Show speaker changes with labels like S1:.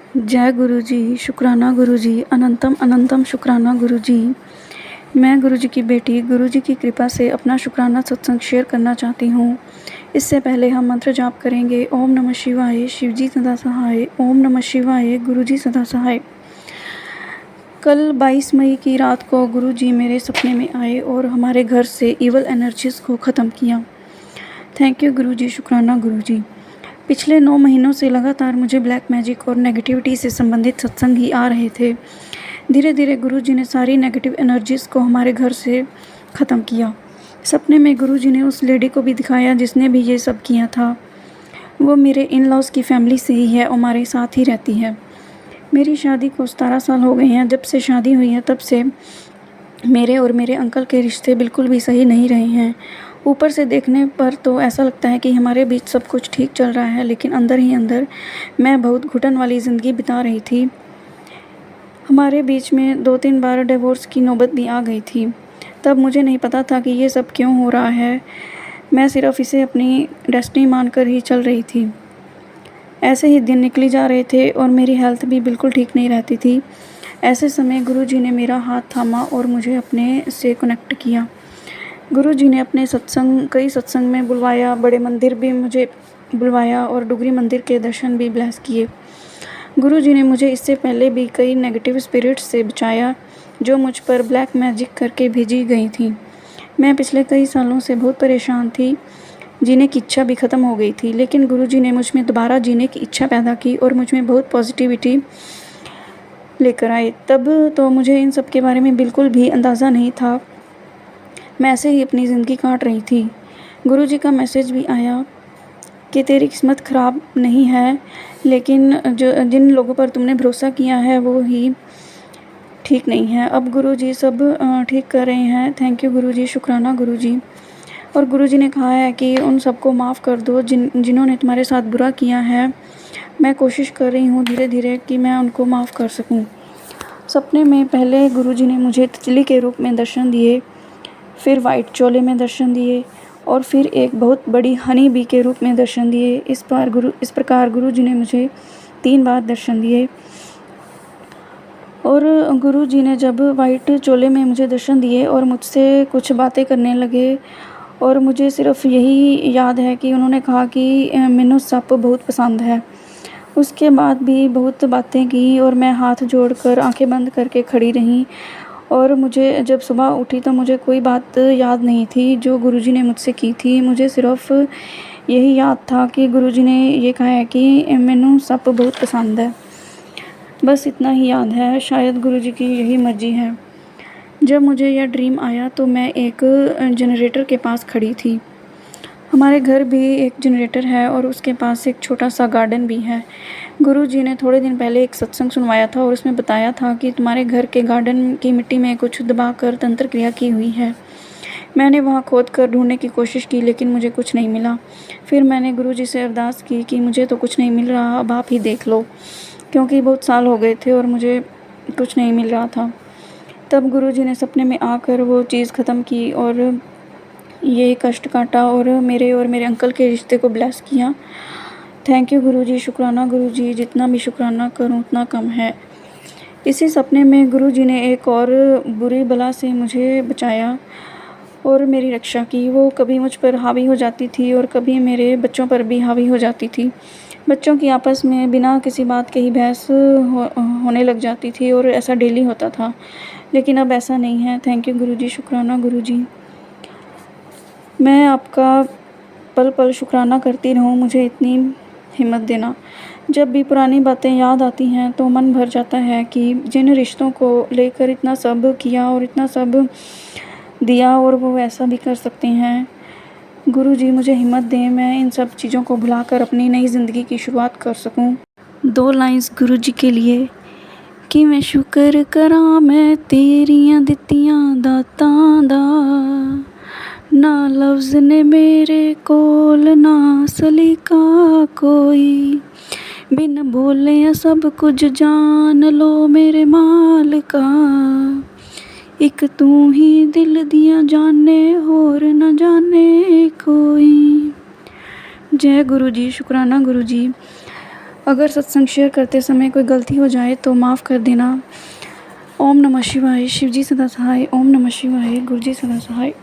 S1: जय गुरु जी, शुक्राना गुरु जी, अनंतम अनंतम शुक्राना गुरु जी। मैं गुरु जी की बेटी गुरु जी की कृपा से अपना शुक्राना सत्संग शेयर करना चाहती हूँ। इससे पहले हम मंत्र जाप करेंगे। ओम नमः शिवाय, शिव जी सदा सहाय। ओम नमः शिवाय, गुरु जी सदा सहाय। कल 22 मई की रात को गुरु जी मेरे सपने में आए और हमारे घर से ईवल एनर्जीज़ को ख़त्म किया। थैंक यू गुरु जी, शुक्राना गुरु जी। पिछले 9 महीनों से लगातार मुझे ब्लैक मैजिक और नेगेटिविटी से संबंधित सत्संग ही आ रहे थे। धीरे धीरे गुरु जी ने सारी नेगेटिव एनर्जीज़ को हमारे घर से ख़त्म किया। सपने में गुरु जी ने उस लेडी को भी दिखाया जिसने भी ये सब किया था। वो मेरे इन लॉज की फैमिली से ही है और हमारे साथ ही रहती है। मेरी शादी को 17 साल हो गए हैं। जब से शादी हुई है तब से मेरे और मेरे अंकल के रिश्ते बिल्कुल भी सही नहीं रहे हैं। ऊपर से देखने पर तो ऐसा लगता है कि हमारे बीच सब कुछ ठीक चल रहा है, लेकिन अंदर ही अंदर मैं बहुत घुटन वाली ज़िंदगी बिता रही थी। हमारे बीच में 2-3 बार डिवोर्स की नौबत भी आ गई थी। तब मुझे नहीं पता था कि ये सब क्यों हो रहा है। मैं सिर्फ इसे अपनी डेस्टिनी मानकर ही चल रही थी। ऐसे ही दिन निकली जा रहे थे और मेरी हेल्थ भी बिल्कुल ठीक नहीं रहती थी। ऐसे समय गुरु जी ने मेरा हाथ थामा और मुझे अपने से कनेक्ट किया। गुरु जी ने अपने कई सत्संग में बुलवाया, बड़े मंदिर भी मुझे बुलवाया और डुगरी मंदिर के दर्शन भी ब्लेस किए। गुरु जी ने मुझे इससे पहले भी कई नेगेटिव स्पिरिट्स से बचाया जो मुझ पर ब्लैक मैजिक करके भेजी गई थी। मैं पिछले कई सालों से बहुत परेशान थी। जीने की इच्छा भी ख़त्म हो गई थी, लेकिन गुरु जी ने मुझ में दोबारा जीने की इच्छा पैदा की और मुझ में बहुत पॉजिटिविटी लेकर आए। तब तो मुझे इन सब के बारे में बिल्कुल भी अंदाज़ा नहीं था। मैं ऐसे ही अपनी ज़िंदगी काट रही थी। गुरु जी का मैसेज भी आया कि तेरी किस्मत ख़राब नहीं है, लेकिन जिन लोगों पर तुमने भरोसा किया है वो ही ठीक नहीं है। अब गुरु जी सब ठीक कर रहे हैं। थैंक यू गुरु जी, शुक्राना गुरु जी। और गुरु जी ने कहा है कि उन सबको माफ़ कर दो जिन्होंने तुम्हारे साथ बुरा किया है। मैं कोशिश कर रही हूँ धीरे धीरे कि मैं उनको माफ़ कर सकूँ। सपने में पहले गुरु जी ने मुझे तितली के रूप में दर्शन दिए, फिर वाइट चोले में दर्शन दिए और फिर एक बहुत बड़ी हनी बी के रूप में दर्शन दिए। इस प्रकार गुरु जी ने मुझे 3 बार दर्शन दिए। और गुरु जी ने जब वाइट चोले में मुझे दर्शन दिए और मुझसे कुछ बातें करने लगे, और मुझे सिर्फ यही याद है कि उन्होंने कहा कि मैनू सप बहुत पसंद है। उसके बाद भी बहुत बातें की और मैं हाथ जोड़कर आंखें बंद करके खड़ी रही। और मुझे जब सुबह उठी तो मुझे कोई बात याद नहीं थी जो गुरुजी ने मुझसे की थी। मुझे सिर्फ यही याद था कि गुरुजी ने ये कहा है कि मैनू सप बहुत पसंद है। बस इतना ही याद है। शायद गुरुजी की यही मर्जी है। जब मुझे यह ड्रीम आया तो मैं एक जनरेटर के पास खड़ी थी। हमारे घर भी एक जनरेटर है और उसके पास एक छोटा सा गार्डन भी है। गुरुजी ने थोड़े दिन पहले एक सत्संग सुनवाया था और उसमें बताया था कि तुम्हारे घर के गार्डन की मिट्टी में कुछ दबाकर तंत्र क्रिया की हुई है। मैंने वहाँ खोद कर ढूंढने की कोशिश की, लेकिन मुझे कुछ नहीं मिला। फिर मैंने गुरुजी से अरदास की कि मुझे तो कुछ नहीं मिल रहा, अब आप ही देख लो, क्योंकि बहुत साल हो गए थे और मुझे कुछ नहीं मिल रहा था। तब गुरुजी ने सपने में आकर वो चीज़ ख़त्म की और ये कष्ट काटा और मेरे अंकल के रिश्ते को ब्लेस किया। थैंक यू गुरुजी, शुक्राना गुरुजी। जितना भी शुक्राना करूं उतना कम है। इसी सपने में गुरुजी ने एक और बुरी बला से मुझे बचाया और मेरी रक्षा की। वो कभी मुझ पर हावी हो जाती थी और कभी मेरे बच्चों पर भी हावी हो जाती थी। बच्चों की आपस में बिना किसी बात के ही बहस होने लग जाती थी और ऐसा डेली होता था, लेकिन अब ऐसा नहीं है। थैंक यू गुरुजी, शुक्राना गुरुजी। मैं आपका पल पल शुक्राना करती रहूं, मुझे इतनी हिम्मत देना। जब भी पुरानी बातें याद आती हैं तो मन भर जाता है कि जिन रिश्तों को लेकर इतना सब किया और इतना सब दिया और वो ऐसा भी कर सकते हैं। गुरुजी मुझे हिम्मत दें, मैं इन सब चीज़ों को भुलाकर अपनी नई ज़िंदगी की शुरुआत कर सकूं। 2 लाइन्स गुरुजी के लिए कि मैं शुक्र करां मैं तेरियां दित्तियां दातां दा, ना लफ्ज़ ने मेरे कोल ना सलीका कोई, बिन बोलिया सब कुछ जान लो मेरे मालका, एक तू ही दिल दिया जाने होर न जाने कोई। जय गुरु जी, शुक्राना गुरु जी। अगर सत्संग शेयर करते समय कोई गलती हो जाए तो माफ़ कर देना। ओम नमः शिवाय। शिव जी सदा सहाय। ओम नमः शिवाय। गुरु जी सदा सहाय।